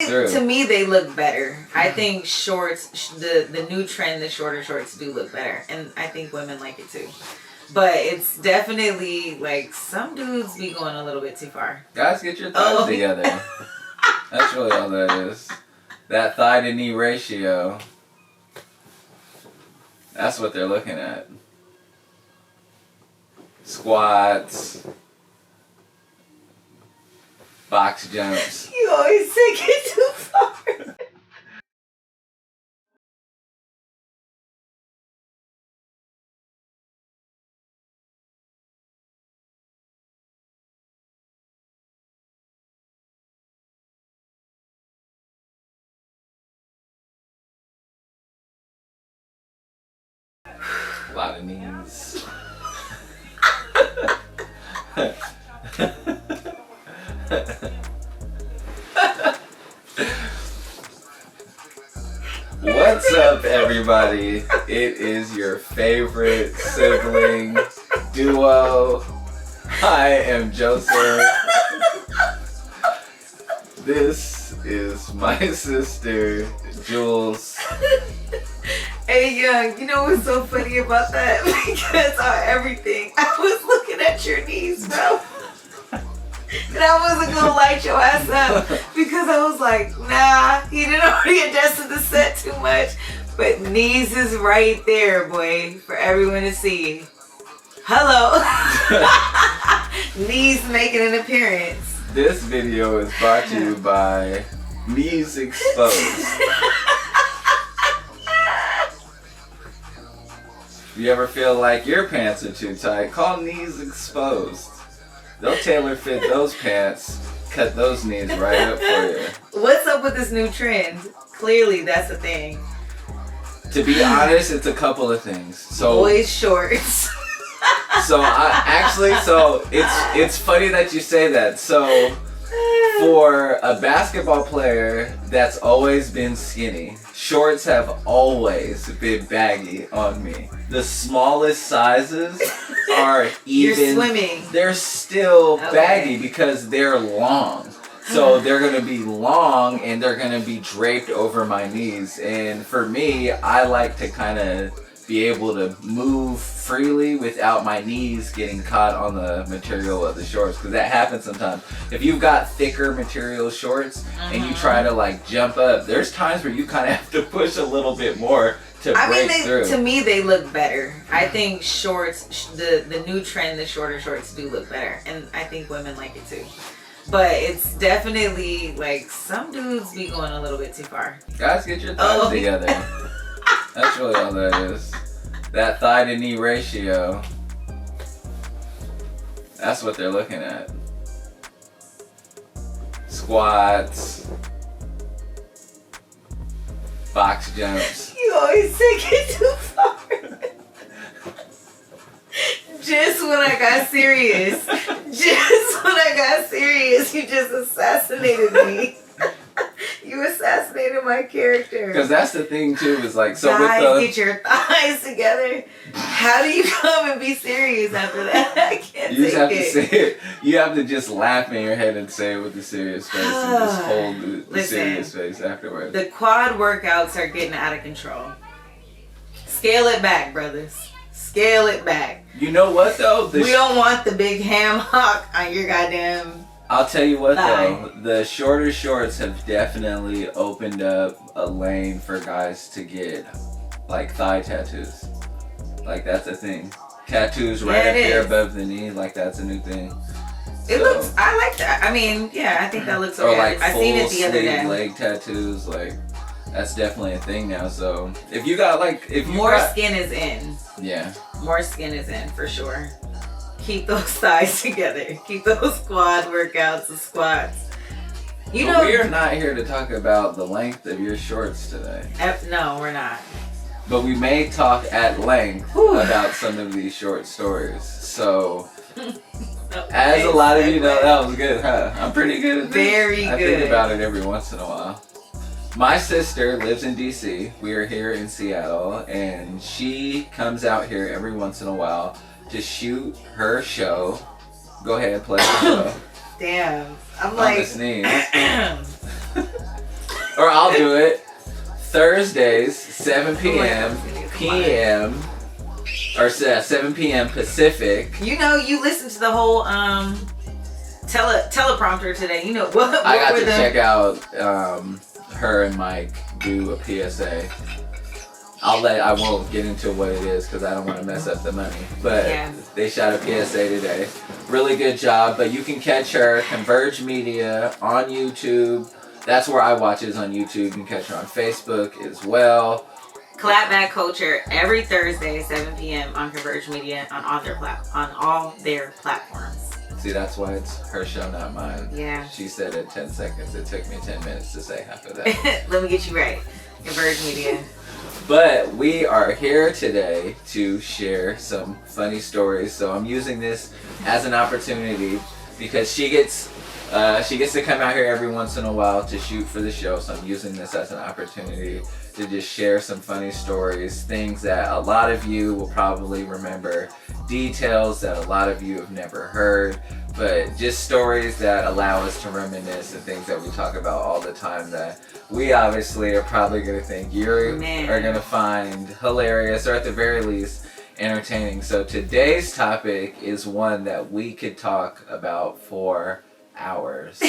True. To me, they look better. I think shorts, the new trend, the shorter shorts do look better. And I think women like it too. But it's definitely like some dudes be going a little bit too far. Guys, get your thighs together. That's really all that is. That thigh to knee ratio. That's what they're looking at. Squats. Box jumps. You always take it too far. A lot of knees. What's up, everybody? It is your favorite sibling duo. I am Joseph. This is my sister, Jules. Hey, Young, you know what's so funny about that? Because everything, I was looking at your knees, bro. And I wasn't gonna light your ass up because I was like, nah, he didn't already adjusted the set too much. But knees is right there, boy, for everyone to see. Hello. Knees making an appearance. This video is brought to you by Knees Exposed. If you ever feel like your pants are too tight, call Knees Exposed. They'll tailor fit those pants, cut those knees right up for you. What's up with this new trend? Clearly, that's the thing. To be honest, it's a couple of things. So boys shorts. So it's funny that you say that. So for a basketball player that's always been skinny, shorts have always been baggy on me. The smallest sizes are even. You're swimming. They're still baggy because they're long. So they're gonna be long and they're gonna be draped over my knees. And for me, I like to kind of be able to move freely without my knees getting caught on the material of the shorts, because that happens sometimes. If you've got thicker material shorts and you try to like jump up, there's times where you kind of have to push a little bit more to break through. To me, they look better. I think shorts, the new trend, the shorter shorts do look better, and I think women like it too. But it's definitely like some dudes be going a little bit too far. Guys, get your thighs together. That's really all that is. That thigh to knee ratio. That's what they're looking at. Squats. Box jumps. You always take it too far. Just when I got serious. You just assassinated me. You assassinated my character. Because that's the thing too, is like, so guys, with the... get your thighs together. How do you come and be serious after that? I can't You just have to say it. You have to just laugh in your head and say it with the serious face and just hold the serious face afterwards. The quad workouts are getting out of control. Scale it back, brothers. Scale it back. You know what though? We don't want the big ham hock on your goddamn... I'll tell you what though, the shorter shorts have definitely opened up a lane for guys to get like thigh tattoos. Like that's a thing. Tattoos right up there above the knee, like that's a new thing. It looks, I like that. I mean, yeah, I think that looks okay. Or like I seen it the other day. leg tattoos, like that's definitely a thing now. So if you got like, skin is in. Yeah. More skin is in for sure. Keep those thighs together. Keep those quad workouts, the squats. We are not here to talk about the length of your shorts today. No, we're not. But we may talk at length about some of these short stories. So, as a lot of you know, that was good, huh? I'm pretty good at this. Very good. I think about it every once in a while. My sister lives in DC. We are here in Seattle, and she comes out here every once in a while to shoot her show. Go ahead, play the show. Damn. I'm on like... the sneeze. Or I'll do it. Thursdays, 7 p.m. Or 7 p.m. Pacific. You know, you listened to the whole teleprompter today. You know what I got to were check out her and Mike do a PSA. I won't get into what it is because I don't want to mess up the money. But they shot a PSA today. Really good job. But you can catch her, Converge Media, on YouTube. That's where I watch it, is on YouTube. You can catch her on Facebook as well. Clapback Culture every Thursday, 7 p.m. on Converge Media on all their platforms. See, that's why it's her show, not mine. Yeah. She said it 10 seconds. It took me 10 minutes to say half of that. Let me get you right. Converge Media. But we are here today to share some funny stories. So I'm using this as an opportunity because she gets to come out here every once in a while to shoot for the show. So I'm using this as an opportunity to just share some funny stories, things that a lot of you will probably remember, details that a lot of you have never heard, but just stories that allow us to reminisce and things that we talk about all the time that we obviously are probably going to think you are going to find hilarious, or at the very least entertaining. So today's topic is one that we could talk about for hours.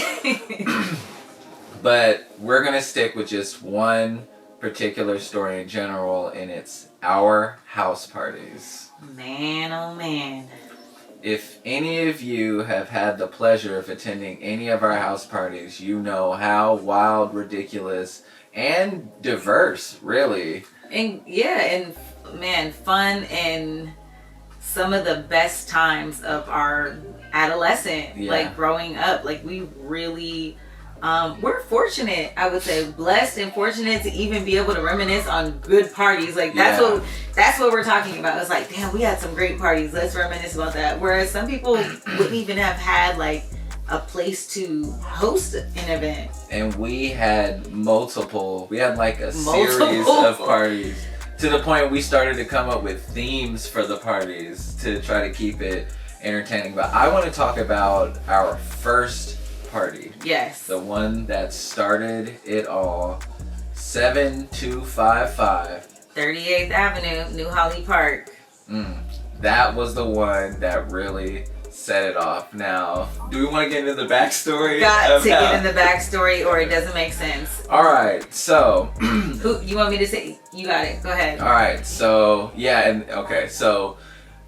But we're going to stick with just one particular story in general, and it's our house parties. Man, oh man. If any of you have had the pleasure of attending any of our house parties, you know how wild, ridiculous, and diverse, really. And man, fun, and some of the best times of our adolescent, like growing up. Like, we really, we're fortunate, I would say, blessed and fortunate to even be able to reminisce on good parties. Like, that's what we're talking about. It's like, damn, we had some great parties. Let's reminisce about that. Whereas some people wouldn't even have had like a place to host an event. And we had like a series of parties, to the point we started to come up with themes for the parties to try to keep it entertaining. But I want to talk about our first party. Yes. The one that started it all. 7255 38th Avenue, New Holly Park. That was the one that really set it off. Now, do we want to get into the backstory? Got to get in the backstory, or it doesn't make sense. All right, so who you want me to say? You got it. Go ahead. All right, so so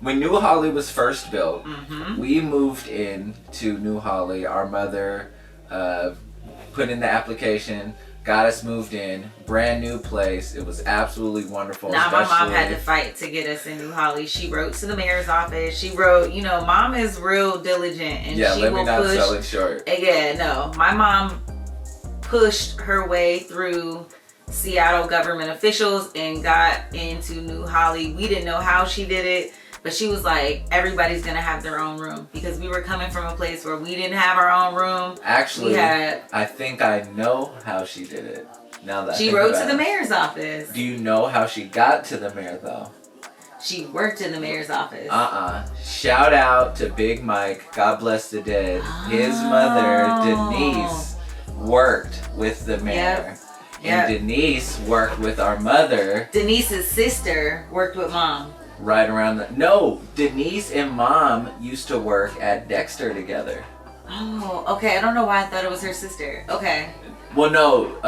when New Holly was first built, we moved in to New Holly. Our mother put in the application, got us moved in, brand new place. It was absolutely wonderful. Now, my mom had to fight to get us in New Holly. She wrote to the mayor's office. She wrote, mom is real diligent, and she let me will not push. sell it short. My mom pushed her way through Seattle government officials and got into New Holly. We didn't know how she did it, but she was like, everybody's gonna have their own room, because we were coming from a place where we didn't have our own room. Actually, I think I know how she did it. Now that she wrote to the mayor's office. Do you know how she got to the mayor though? She worked in the mayor's office. Shout out to Big Mike. God bless the dead. His mother, Denise, worked with the mayor. And Denise worked with our mother. Denise's sister worked with mom. Right around No, Denise and mom used to work at Dexter together. Oh, okay. I don't know why I thought it was her sister. Okay. Well, no,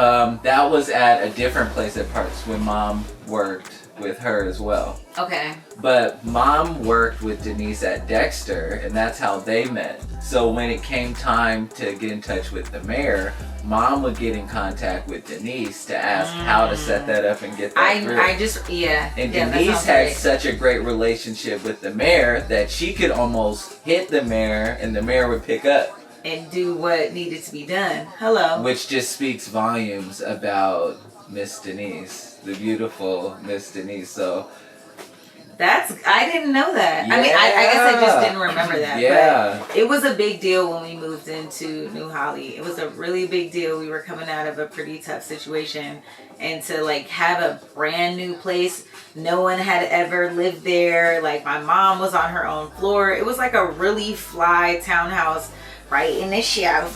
that was at a different place at Parks when mom worked with her as well. Okay. But mom worked with Denise at Dexter, and that's how they met. So when it came time to get in touch with the mayor, mom would get in contact with Denise to ask how to set that up and get that through. And Denise had such a great relationship with the mayor that she could almost hit the mayor, and the mayor would pick up and do what needed to be done. Hello. Which just speaks volumes about Miss Denise, the beautiful Miss Denise. So I didn't know that. Yeah. I mean, I guess I just didn't remember that. Yeah. But it was a big deal when we moved into New Holly. It was a really big deal. We were coming out of a pretty tough situation, and to like have a brand new place, no one had ever lived there. Like, my mom was on her own floor. It was like a really fly townhouse right in the shower.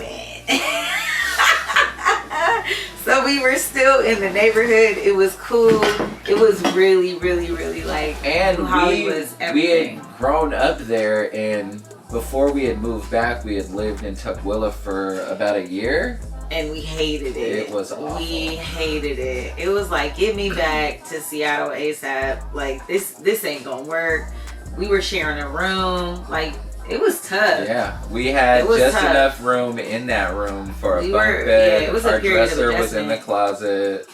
So we were still in the neighborhood. It was cool. It was really, really, really like, And Holly was we everything. had grown up there, and before we had moved back, we had lived in Tukwila for about a year. And we hated it. It was awful. We hated it. It was like, get me back to Seattle ASAP. Like, this ain't gonna work. We were sharing a room. Like, it was tough. Yeah, we had just tough. enough room in that room for a We bunk were- bed. yeah, it was a Our period of dresser was in the adjustment. closet.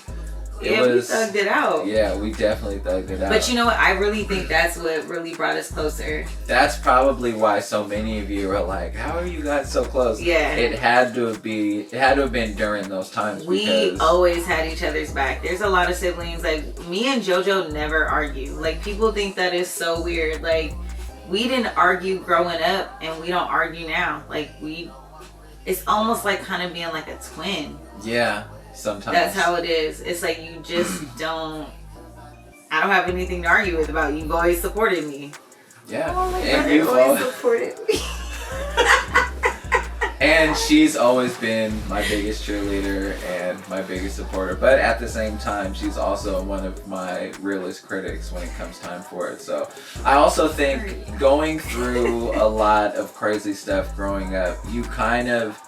Yeah, we thugged it out. Yeah, we definitely thugged it out. But you know what? I really think that's what really brought us closer. That's probably why so many of you are like, "How are you guys so close?" Yeah. It had to have been during those times. We because always had each other's back. There's a lot of siblings. Like, me and JoJo never argue. Like, people think that is so weird. Like, we didn't argue growing up, and we don't argue now. Like, it's almost like kind of being like a twin. Yeah, sometimes. That's how it is. It's like you just don't. I don't have anything to argue with about you. You've always supported me. Yeah, Oh my and God, you've always always, supported me. and she's always been my biggest cheerleader and my biggest supporter. But at the same time, she's also one of my realest critics when it comes time for it. So I also think going through a lot of crazy stuff growing up, you kind of,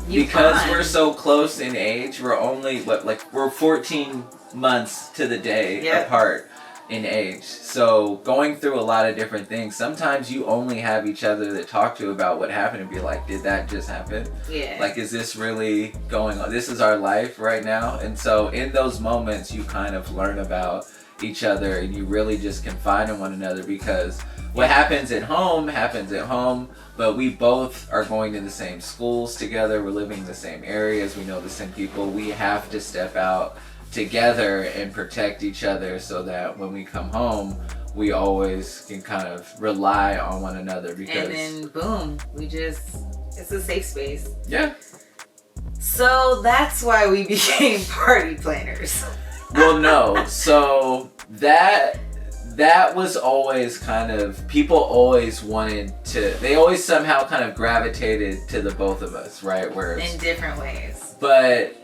because bond. we're so close in age, we're only we're 14 months to the day Yep. apart in age. So going through a lot of different things, sometimes you only have each other to talk to about what happened and be like, did that just happen? Yeah. Like, is this really going on? This is our life right now. And so in those moments, you kind of learn about each other, and you really just confide in one another, because what happens at home, but we both are going to the same schools together. We're living in the same areas. We know the same people. We have to step out together and protect each other, so that when we come home, we always can kind of rely on one another, because and then boom, it's a safe space. yeah. So that's why we became party planners. Well, no. So that was always kind of, people always wanted to, they always somehow kind of gravitated to the both of us, right? Whereas, In different ways. but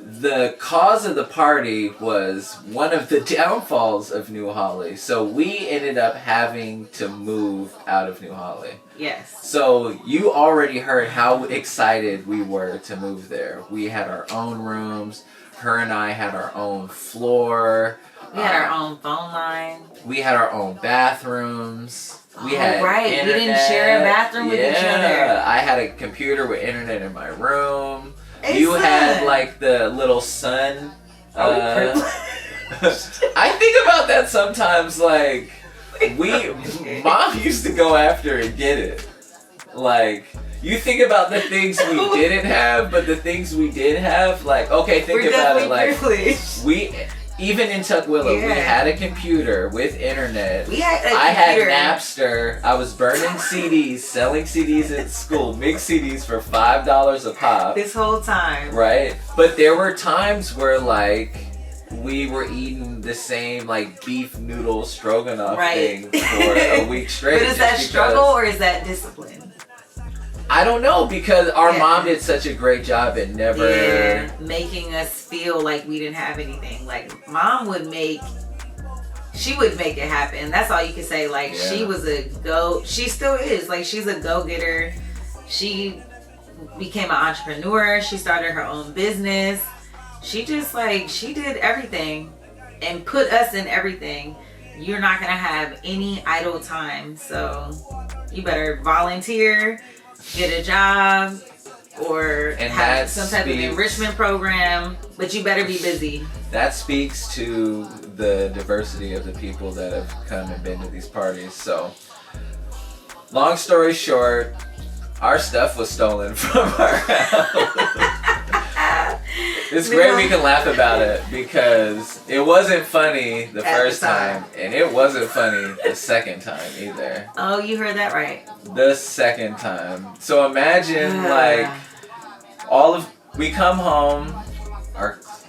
the cause of the party was one of the downfalls of New Holly. So we ended up having to move out of New Holly. Yes. So you already heard how excited we were to move there. We had our own rooms. Her and I had our own floor. We had our own phone line. We had our own bathrooms. We Oh, had right. internet. We didn't share a bathroom with each other. I had a computer with internet in my room. Hey, you son. had like the little sun. Oh, I think about that sometimes. Like, Mom used to go after and get it. Like, you think about the things we didn't have, but the things we did have, like, okay, think We're about it. definitely Like, privileged. even in Tukwila, we Yeah. had a computer with internet. We had a I had computer. Napster. I was burning CDs, selling CDs at school, mixed CDs for $5 a pop. This whole time. Right? But there were times where, like, we were eating the same, like, beef noodle stroganoff Right. thing for a week straight. But is that just struggle because- or is that discipline? I don't know, because our Yeah. mom did such a great job at never... Yeah, making us feel like we didn't have anything. Like, Mom would make it happen. That's all you can say. Like, Yeah. she was she still is. Like, she's a go-getter. She became an entrepreneur. She started her own business. She just, like, she did everything and put us in everything. You're not gonna have any idle time. So you better volunteer, get a job, or And have that some type of speaks- enrichment program, but you better be busy. That speaks to the diversity of the people that have come and been to these parties. So, long story short, our stuff was stolen from our house. It's great we can laugh about it, because it wasn't funny the At first the time. time, and it wasn't funny the second time either. Oh, you heard that right. The second time. So imagine, like, we come home,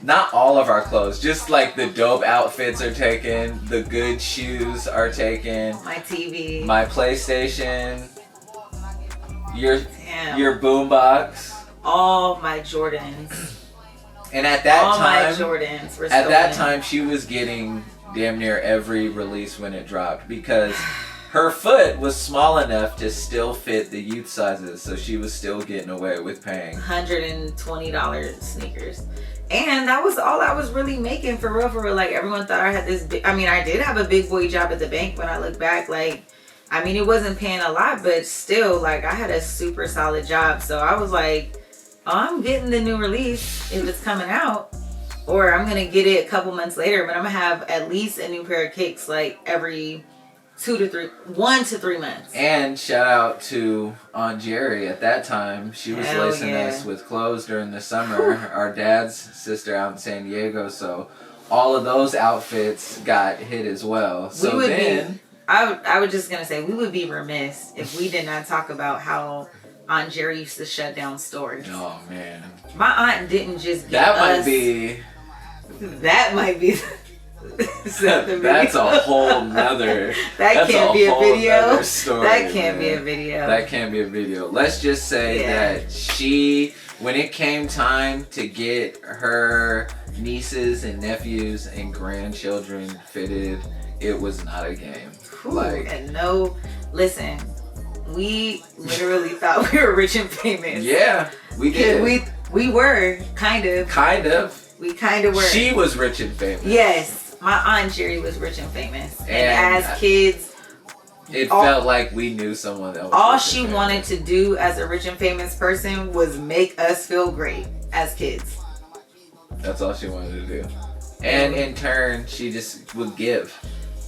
not all of our clothes, just like the dope outfits are taken, the good shoes are taken, My TV. my PlayStation, your Damn. boombox. All my Jordans. And at that all time, my Jordans were at that stolen. time, she was getting damn near every release when it dropped because her foot was small enough to still fit the youth sizes, so she was still getting away with paying $120 sneakers. And that was all I was really making for real, for real. Like, everyone thought I had this big, I mean, I did have a big boy job at the bank when I look back. Like, I mean, it wasn't paying a lot, but still, like, I had a super solid job. So I was like, oh, I'm getting the new release if it's coming out. Or I'm going to get it a couple months later, but I'm going to have at least a new pair of kicks, like, every 1 to 3 months. And shout out to Aunt Jerry. At that time, she was Hell lacing yeah. us with clothes during the summer. Our dad's sister out in San Diego, so all of those outfits got hit as well. So then, I was just gonna say, we would be remiss if we did not talk about how Aunt Jerry used to shut down stores. oh man, My aunt didn't just give that us. That might be. Is that the video? that's a whole nother. That can't be a video. Story, That can't be man. a video. That can't be a video. Let's just say that she, when it came time to get her nieces and nephews and grandchildren fitted, it was not a game. Ooh, and no, listen, we literally thought we were rich and famous. Yeah, we did. We were kind of. Kind of. We kind of were. She was rich and famous. Yes, my Aunt Jerry was rich and famous, and And as kids, it felt like we knew someone else. all she wanted to do as a rich and famous person was make us feel great as kids. That's all she wanted to do. And in turn, she just would give.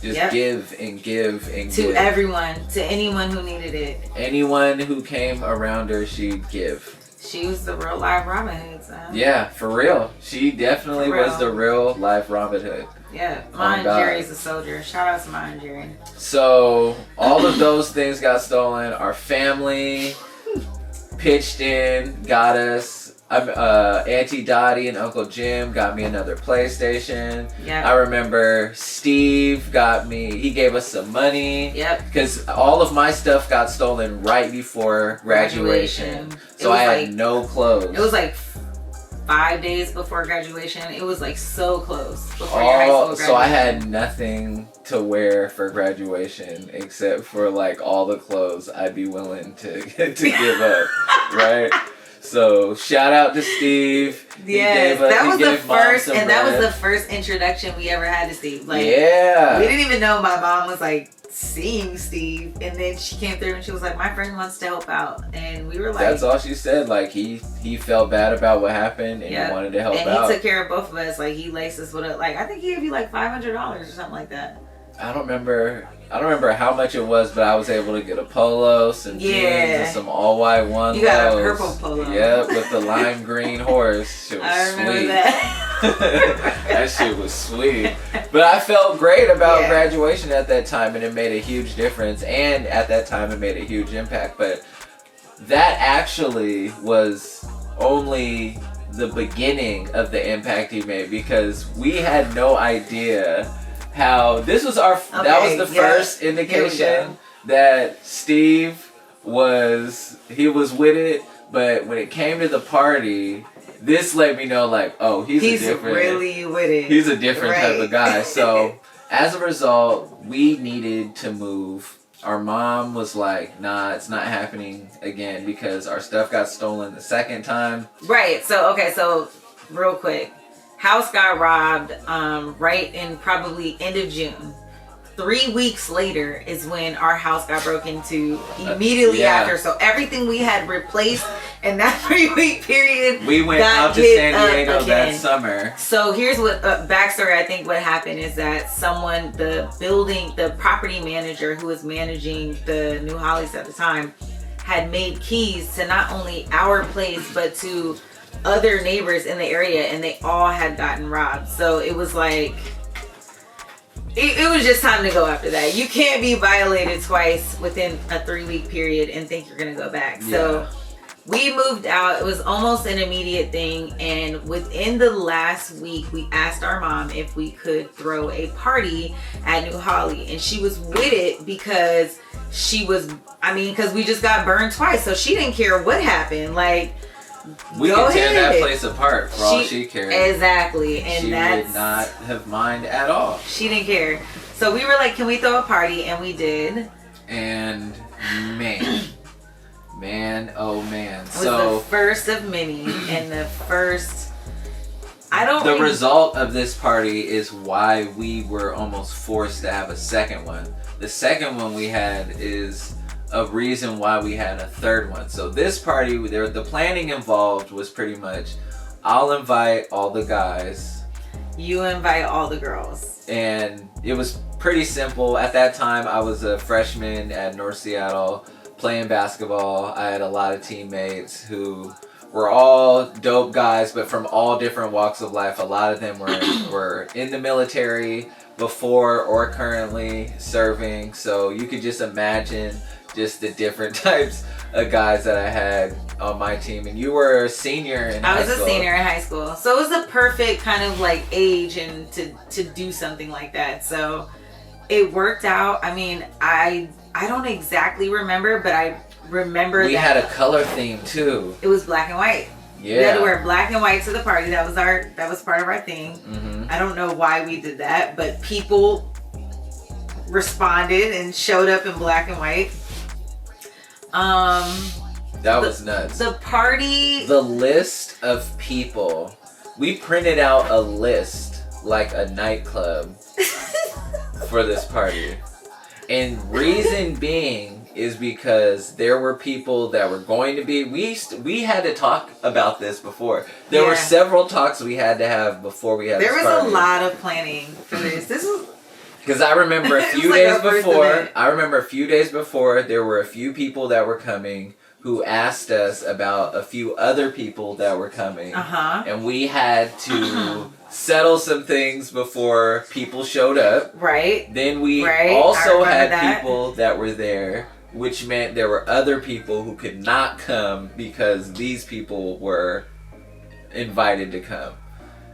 Just give and give and to give. everyone, to anyone who needed it. Anyone who came around her, she'd give. She was the real live Robin Hood, son. Yeah, for real. She definitely For real. was the real life Robin Hood. Yeah, my Aunt God. Jerry's a soldier. Shout out to my Aunt Jerry. So all of those things got stolen. Our family pitched in, got us. Auntie Dottie and Uncle Jim got me another PlayStation. Yep. I remember Steve he gave us some money. Yep. Because all of my stuff got stolen right before graduation. So I had no clothes. It was like 5 days before graduation. It was like so close before your high school graduation. So I had nothing to wear for graduation except for like all the clothes I'd be willing to give up, right? So shout out to Steve. Yes, that was the first, and that was the first introduction we ever had to Steve. Like, yeah, we didn't even know my mom was like seeing Steve, and then she came through and she was like, "My friend wants to help out," and we were like, "That's all she said." Like he felt bad about what happened and he wanted to help out. And he took care of both of us. Like he laced us with I think he gave you like $500 or something like that. I don't remember how much it was, but I was able to get a polo, some jeans, and some all white one. You got a purple polo. Yep, with the lime green horse. Shit was I remember sweet. that. That shit was sweet. But I felt great about graduation at that time, and it made a huge difference. And at that time, it made a huge impact. But that actually was only the beginning of the impact he made, because we had no idea how this was that was the first indication that Steve was with it. But when it came to the party, this let me know like, oh, he's really with it. He's a different type of guy. So as a result, we needed to move. Our mom was like, nah, it's not happening again because our stuff got stolen the second time. Right. So real quick. House got robbed right in probably end of June. 3 weeks later is when our house got broken into immediately after. So everything we had replaced in that 3-week period, we went out to San Diego that summer. So here's what backstory. I think what happened is that the property manager who was managing the New Hollies at the time had made keys to not only our place but to other neighbors in the area, and they all had gotten robbed. So it was like it was just time to go after that. You can't be violated twice within a 3-week period and think you're gonna go back. So we moved out. It was almost an immediate thing, and within the last week we asked our mom if we could throw a party at New Holly, and she was with it because because we just got burned twice, so she didn't care what happened. Like, We Go could tear that ahead. place apart for all she cared. Exactly. And she that's, would not have mind at all. She didn't care. So we were like, can we throw a party? And we did. And man, oh man. It was the first of many, and the first. The result of this party is why we were almost forced to have a second one. The second one we had is a reason why we had a third one. So this party, the planning involved was pretty much, I'll invite all the guys. You invite all the girls. And it was pretty simple. At that time, I was a freshman at North Seattle playing basketball. I had a lot of teammates who were all dope guys, but from all different walks of life. A lot of them were in the military before or currently serving. So you could just imagine just the different types of guys that I had on my team. And you were a senior in high school. I was a senior in high school. So it was a perfect kind of like age and to do something like that. So it worked out. I mean, I don't exactly remember, but I remember we had a color theme too. It was black and white. Yeah. We had to wear black and white to the party. That was part of our thing. Mm-hmm. I don't know why we did that, but people responded and showed up in black and white. That was nuts. The party. The list of people. We printed out a list like a nightclub for this party. And reason being is because there were people that were going to be, we had to talk about this before. There were several talks we had to have before we had this party. There was a lot of planning for this. This was... Because I remember a few days before, there were a few people that were coming who asked us about a few other people that were coming. Uh-huh. And we had to settle some things before people showed up. Right. Then we also had people that were there, which meant there were other people who could not come because these people were invited to come.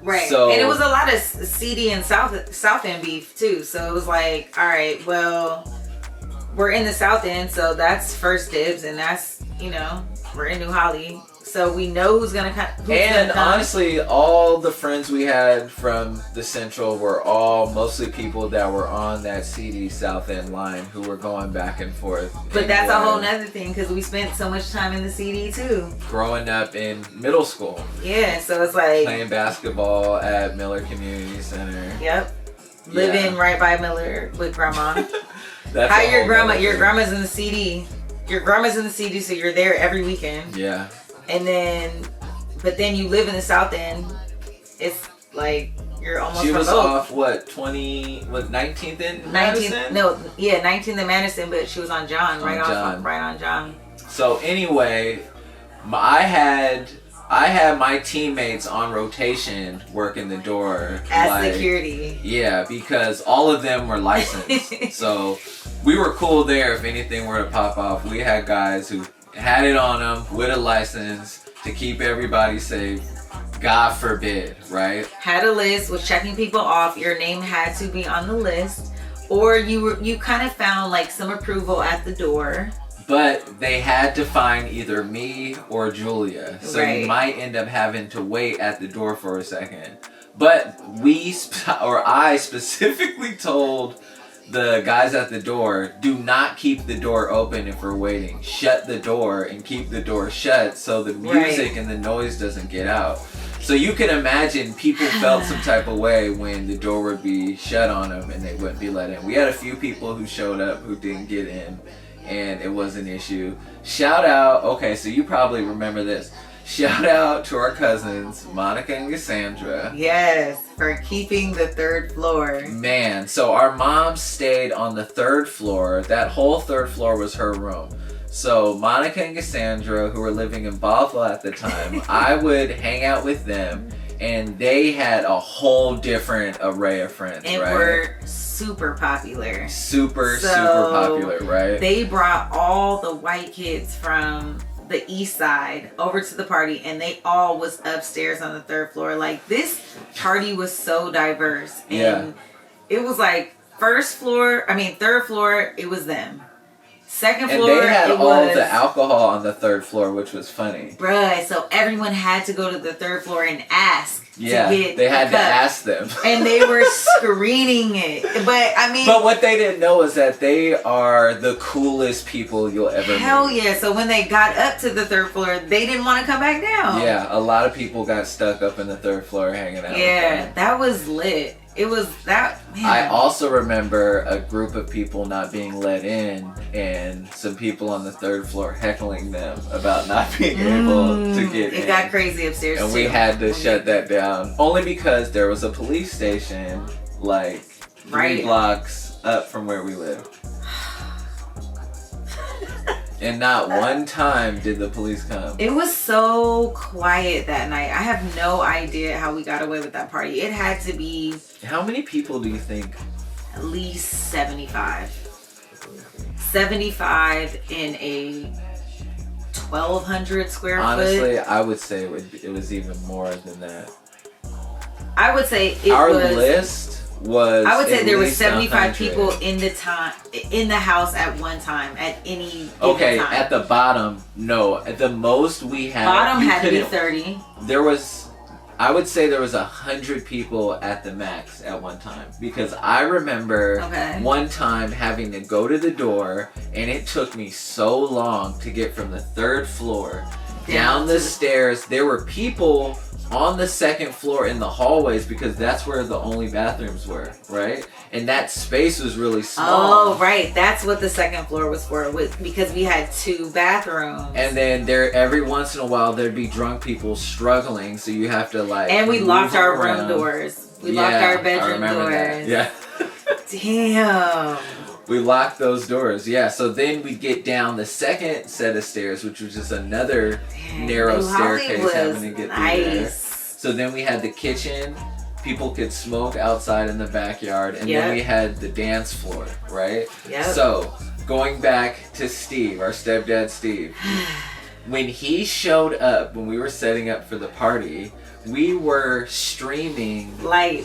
Right. So, and it was a lot of CD and South End beef too. So it was like, all right, well, we're in the South End, so that's first dibs, and that's, you know, we're in New Holly, so we know who's gonna come. And honestly, all the friends we had from the Central were all mostly people that were on that CD South End line who were going back and forth. But that's a whole nother thing, because we spent so much time in the CD too. Growing up in middle school. Yeah, so it's like playing basketball at Miller Community Center. Yep. Living right by Miller with grandma. That's how your grandma's in the CD. Your grandma's in the CD, so you're there every weekend. Yeah. And then, but then you live in the South End. It's like you're almost. She was remote. off 19th in Madison? 19th in Madison, but she was on John, right on John. So anyway, I had my teammates on rotation working the door as security. Yeah, because all of them were licensed. So we were cool there. If anything were to pop off, we had guys who had it on them with a license to keep everybody safe. God forbid, right? Had a list, was checking people off. Your name had to be on the list, or you kind of found like some approval at the door. But they had to find either me or Julia. So you might end up having to wait at the door for a second. But I specifically told the guys at the door, do not keep the door open if we're waiting. Shut the door and keep the door shut so the music and the noise doesn't get out. So you can imagine people felt some type of way when the door would be shut on them and they wouldn't be let in. We had a few people who showed up who didn't get in, and it was an issue. Shout out, okay, so you probably remember this. Shout out to our cousins, Monica and Cassandra. Yes, for keeping the third floor. Man, so our mom stayed on the third floor. That whole third floor was her room. So Monica and Cassandra, who were living in Bothell at the time, I would hang out with them, and they had a whole different array of friends, and right? were super popular. Super popular, right? They brought all the white kids from the east side over to the party, and they all was upstairs on the third floor. Like, this party was so diverse, and it was like third floor, it was them. Second And floor, they had it all was, the alcohol on the third floor, which was funny. Bruh, so everyone had to go to the third floor and ask to get they had a to cup. ask them. And they were screening it. But, I mean... But what they didn't know is that they are the coolest people you'll ever meet. Hell yeah. So when they got up to the third floor, they didn't want to come back down. Yeah, a lot of people got stuck up in the third floor hanging out. Yeah, that was lit. It was that, man. I also remember a group of people not being let in and some people on the third floor heckling them about not being able to get in. It got crazy upstairs, and too. we had to shut that down. Only because there was a police station like 3 blocks up from where we live. And not one time did the police come. It was so quiet that night. I have no idea how we got away with that party. It had to be... How many people do you think? At least 75. 75 in a 1,200 square foot. Honestly, I would say it was even more than that. I would say Our list was... I would say there were least 75 100. people in the house at one time, at any given Okay, time. at the bottom, no. At the most we had... Bottom had to be 30. There was... I would say there was 100 people at the max at one time. Because I remember one time having to go to the door, and it took me so long to get from the 3rd floor down the stairs. There were people on the 2nd floor in the hallways because that's where the only bathrooms were, right? And that space was really small. Oh, right. That's what the 2nd floor was for, because we had 2 bathrooms. And then every once in a while there'd be drunk people struggling, so you have to like... And we locked our room doors. We locked our bedroom doors. That. Yeah. Damn. We locked those doors, yeah. So then we get down the 2nd set of stairs, which was just another narrow staircase having to get through there. So then we had the kitchen. People could smoke outside in the backyard. And then we had the dance floor, right? Yep. So going back to Steve, our stepdad Steve. When he showed up, when we were setting up for the party, we were streaming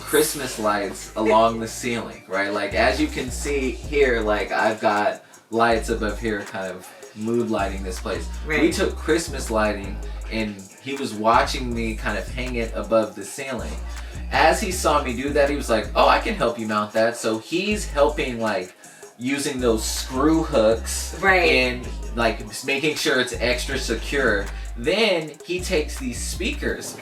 Christmas lights along the ceiling, right? Like, as you can see here, like, I've got lights above here kind of mood lighting this place. Right. We took Christmas lighting, and he was watching me kind of hang it above the ceiling. As he saw me do that, he was like, oh, I can help you mount that. So he's helping, like, using those screw hooks and, like, making sure it's extra secure. Then he takes these speakers.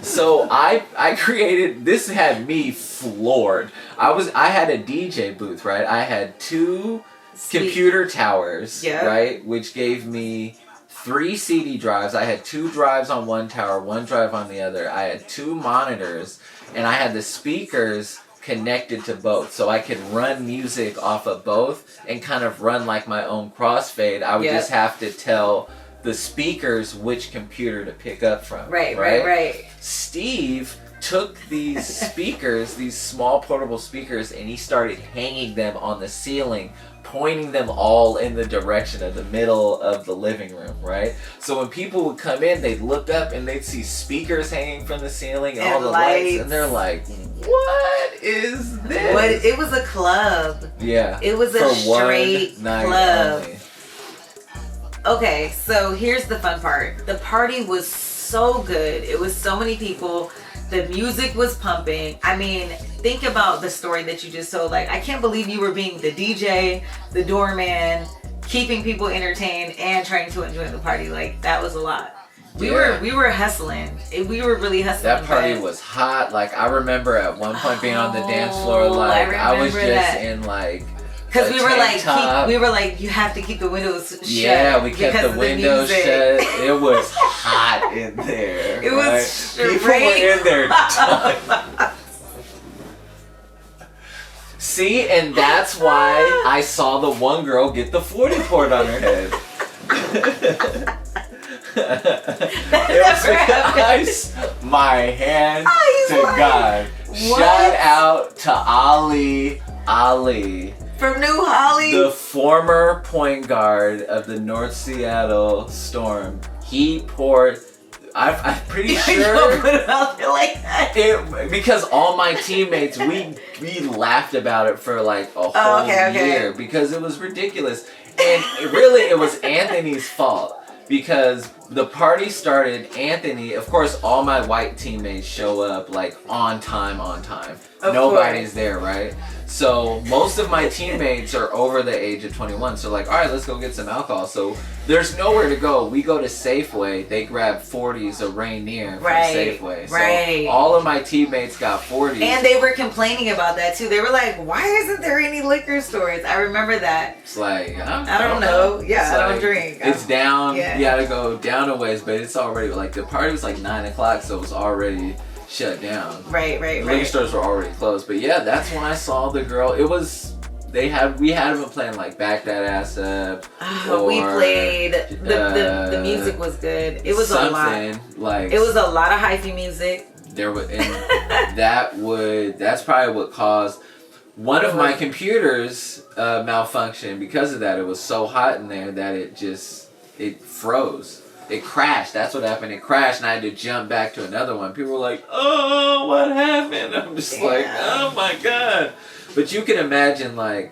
So I created, this had me floored. I had a DJ booth, right? I had 2 computer towers, right? Which gave me 3 CD drives. I had 2 drives on one tower, 1 drive on the other. I had 2 monitors, and I had the speakers connected to both, so I could run music off of both and kind of run like my own crossfade. I would just have to tell the speakers which computer to pick up from. Right. Steve took these speakers, these small portable speakers, and he started hanging them on the ceiling, pointing them all in the direction of the middle of the living room, right? So when people would come in, they'd look up and they'd see speakers hanging from the ceiling and all the lights, and they're like, what is this? It was a club. Yeah. It was a straight club. Only. Okay, so here's the fun part. The party was so good. It was so many people. The music was pumping. I mean, think about the story that you just told. Like, I can't believe you were being the DJ, the doorman, keeping people entertained, and trying to enjoy the party. Like, that was a lot. We were hustling. We were really hustling. That party was hot. Like, I remember at one point being on the dance floor. Like, I was just in like. Because we were like, you have to keep the windows shut. Yeah, we kept the windows shut. It was hot in there. It was straight. People were in there. See, and that's why I saw the one girl get the 40 port on her head. It was because my hand to God. What? Shout out to Ali. From New Holly? The former point guard of the North Seattle Storm. He poured... I'm pretty sure... Don't put it out there like that. Because all my teammates, we laughed about it for like a whole year. Because it was ridiculous. And it was Anthony's fault. Because the party started, Anthony, of course, all my white teammates show up like on time. Nobody's there, right? So most of my teammates are over the age of 21. So like, all right, let's go get some alcohol. So there's nowhere to go. We go to Safeway. They grab 40s of Rainier from Safeway. So all of my teammates got 40s. And they were complaining about that too. They were like, why isn't there any liquor stores? I remember that. It's like, I don't know. Yeah, it's I don't like, drink. It's down. Yeah. You gotta go down a ways, but it's already, like, the party was like 9 o'clock, so it was already shut down. Right. Liquor stores were already closed. But yeah, that's when I saw the girl. It was, we had them playing like Back That Ass Up. We played, the music was good. It was a lot. Like, it was a lot of hyphy music. There was, and that's probably what caused one of my computers malfunction. Because of that, it was so hot in there that it froze. It crashed. That's what happened. It crashed, and I had to jump back to another one. People were like, "Oh, what happened?" I'm just like, "Oh my god!" But you can imagine, like,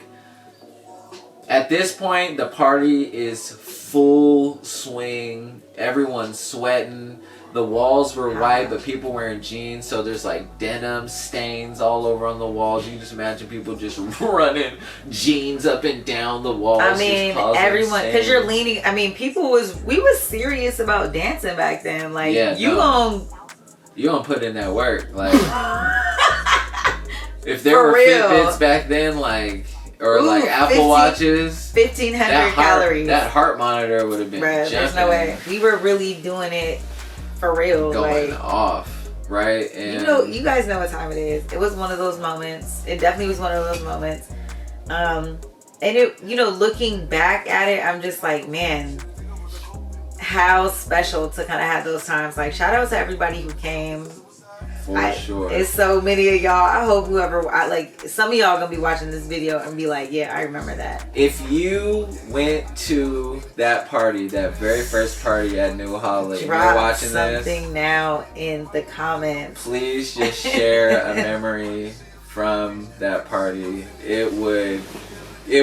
at this point, the party is full swing. Everyone's sweating. The walls were white, but people wearing jeans, so there's like denim stains all over on the walls. You can just imagine people just running jeans up and down the walls. I mean, everyone, because you're leaning. I mean, we was serious about dancing back then. Like, you gonna put in that work. Like, if there were Fitbits back then, like, or like Apple Watches, 1,500 calories. That heart monitor would have been jumping. There's no way. We were really doing it. For real, going off, right? And you guys know what time it is. It was one of those moments. It definitely was one of those moments. And it, looking back at it, I'm just like, man, how special to kind of have those times. Like, shout out to everybody who came. For sure. It's so many of y'all. I hope some of y'all gonna be watching this video and be like, yeah, I remember that. If you went to that party, that very first party at New Holly, and you're watching something now in the comments. Please just share a memory from that party. It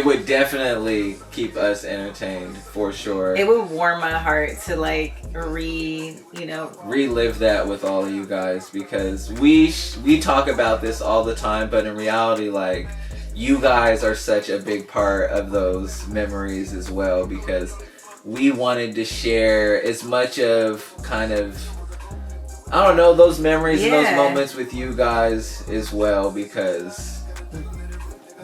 would definitely keep us entertained, for sure. It would warm my heart to like relive that with all of you guys, because we talk about this all the time, but in reality, like, you guys are such a big part of those memories as well, because we wanted to share as much of kind of, I don't know, those memories and those moments with you guys as well, because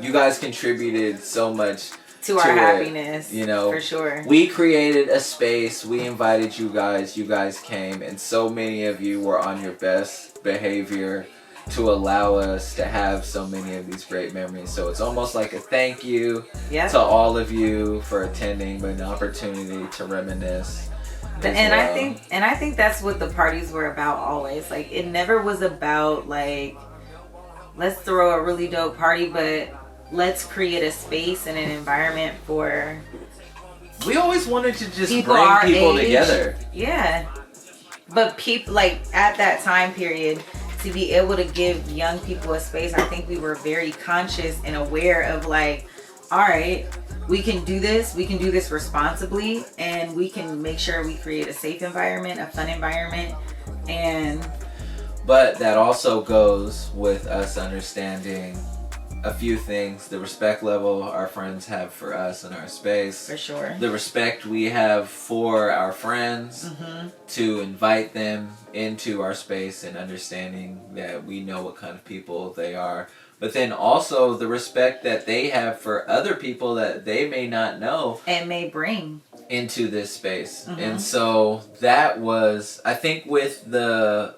you guys contributed so much to our happiness, for sure. We created a space, we invited you guys came, and so many of you were on your best behavior to allow us to have so many of these great memories. So it's almost like a thank you to all of you for attending, but an opportunity to reminisce. I think that's what the parties were about always. Like, it never was about like, let's throw a really dope party, but let's create a space and an environment for. We always wanted to just bring people together. Yeah, but people, like, at that time period, to be able to give young people a space, I think we were very conscious and aware of, like, all right, we can do this responsibly, and we can make sure we create a safe environment, a fun environment, but that also goes with us understanding a few things: the respect level our friends have for us and our space, for sure, the respect we have for our friends, to invite them into our space, and understanding that we know what kind of people they are, but then also the respect that they have for other people that they may not know and may bring into this space. And so that was, I think, with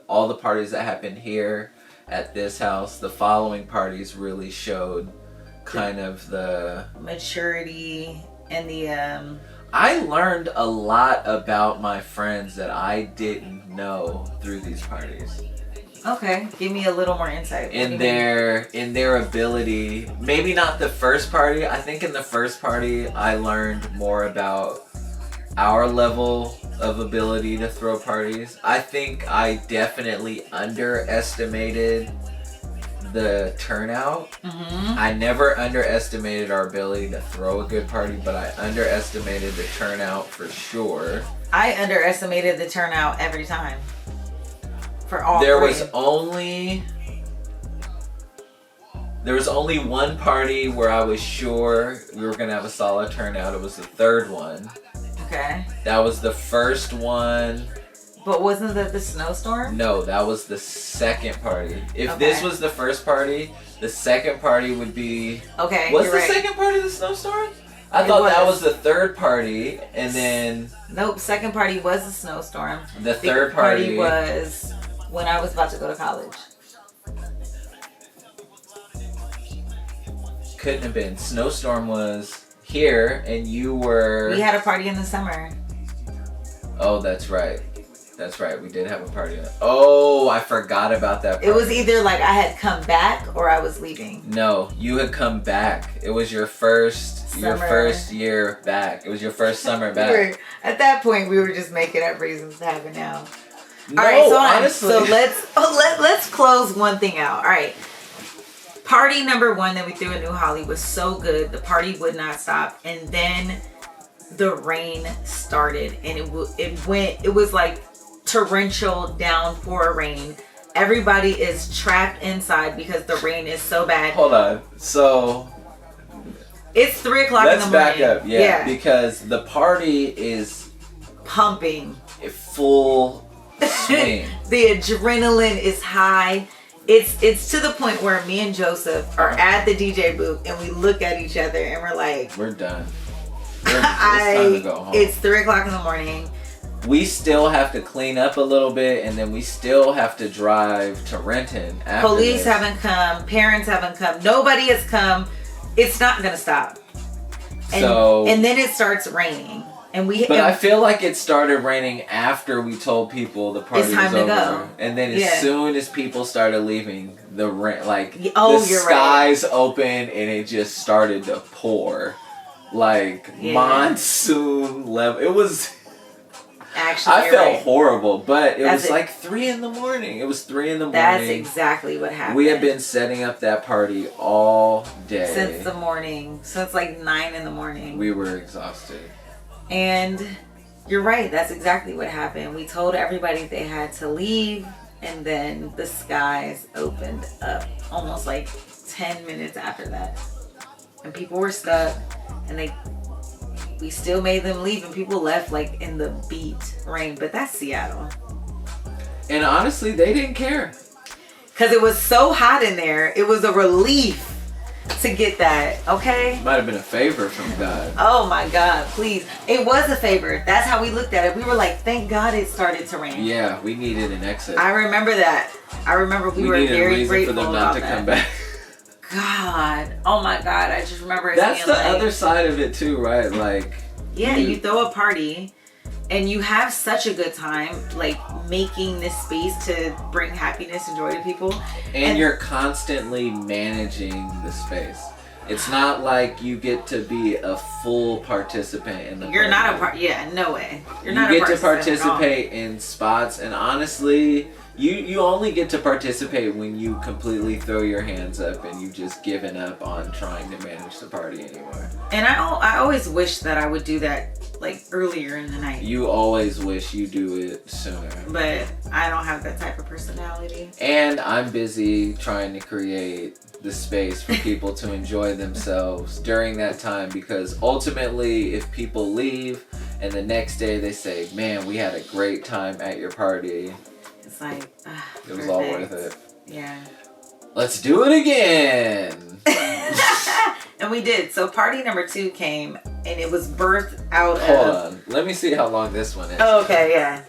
all the parties that happened here at this house, the following parties really showed kind of the maturity and the I learned a lot about my friends that I didn't know through these parties. Okay, give me a little more insight. In their ability, maybe not the first party. I think in the first party I learned more about our level of ability to throw parties. I think I definitely underestimated the turnout. Mm-hmm. I never underestimated our ability to throw a good party, but I underestimated the turnout for sure. I underestimated the turnout every time. For all There three. was only one party where I was sure we were gonna have a solid turnout. It was the third one. Okay. That was the first one. But wasn't that the snowstorm? No, that was the second party. If Okay. this was the first party, the second party would be... Okay, Was you're the right. second party the snowstorm? I It thought that was. was the third party, and then Nope, second party was the snowstorm. the third party was when I was about to go to college. couldn't have been. Snowstorm was here, and you were... We had a party in the summer. Oh, that's right. That's right. We did have a party. Oh, I forgot about that party. It was either like I had come back or I was leaving. No, you had come back. It was your first year back. It was your first summer back. At that point, we were just making up reasons to have it now. No, All right, so honestly. So let's close one thing out. All right. Party number 1 that we threw at New Holly was so good. The party would not stop, and then the rain started, and it was like torrential downpour rain. Everybody is trapped inside because the rain is so bad. Hold on. So It's 3 o'clock in the let's morning. back up. Yeah, because the party is pumping. full swing. The adrenaline is high. It's to the point where me and Joseph are at the DJ booth and we look at each other and we're like, We're done. It's time to go home. It's 3 o'clock in the morning. We still have to clean up a little bit, and then we still have to drive to Renton after Police this. haven't come. Parents haven't come. Nobody has come. It's not gonna stop. And then it starts raining, and I feel like it started raining after we told people the party It's time was to over. go. And then as soon as people started leaving, the Oh, the you're skies opened and it just started to pour. Like monsoon level. It was... Actually, I felt horrible, but it was like 3 in the morning. It was 3 in the morning. That's exactly what happened. We had been setting up that party all day. Since the morning. Since like 9 in the morning. We were exhausted. And you're right. That's exactly what happened. We told everybody they had to leave, and then the skies opened up almost like 10 minutes after that. And people were stuck, and we still made them leave, and people left like in the beat rain. But that's Seattle. And honestly, they didn't care. Because it was so hot in there. It was a relief to get that, okay? Might have been a favor from God. Oh my God, please. It was a favor. That's how we looked at it. We were like, thank God it started to rain. Yeah, we needed an exit. I remember that. I remember we were needed very a reason grateful for them about not to that. come back. God, oh my God, I just remember it That's being the other side of it too, right? Like, you throw a party and you have such a good time, like making this space to bring happiness and joy to people. And you're constantly managing the space. It's not like you get to be a full participant in the You're party. not a part. Yeah, no way. You're You not get a to participate in spots, and honestly, you only get to participate when you completely throw your hands up and you've just given up on trying to manage the party anymore. And I always wish that I would do that like earlier in the night. You always wish you do it sooner. But I don't have that type of personality. And I'm busy trying to create the space for people to enjoy themselves during that time, because ultimately if people leave and the next day they say, man, we had a great time at your party, It's like, it was all worth it. Yeah. Let's do it again. And we did. So party number 2 came, and it was birthed out Hold of... on. Let me see how long this one is. Oh, okay, yeah.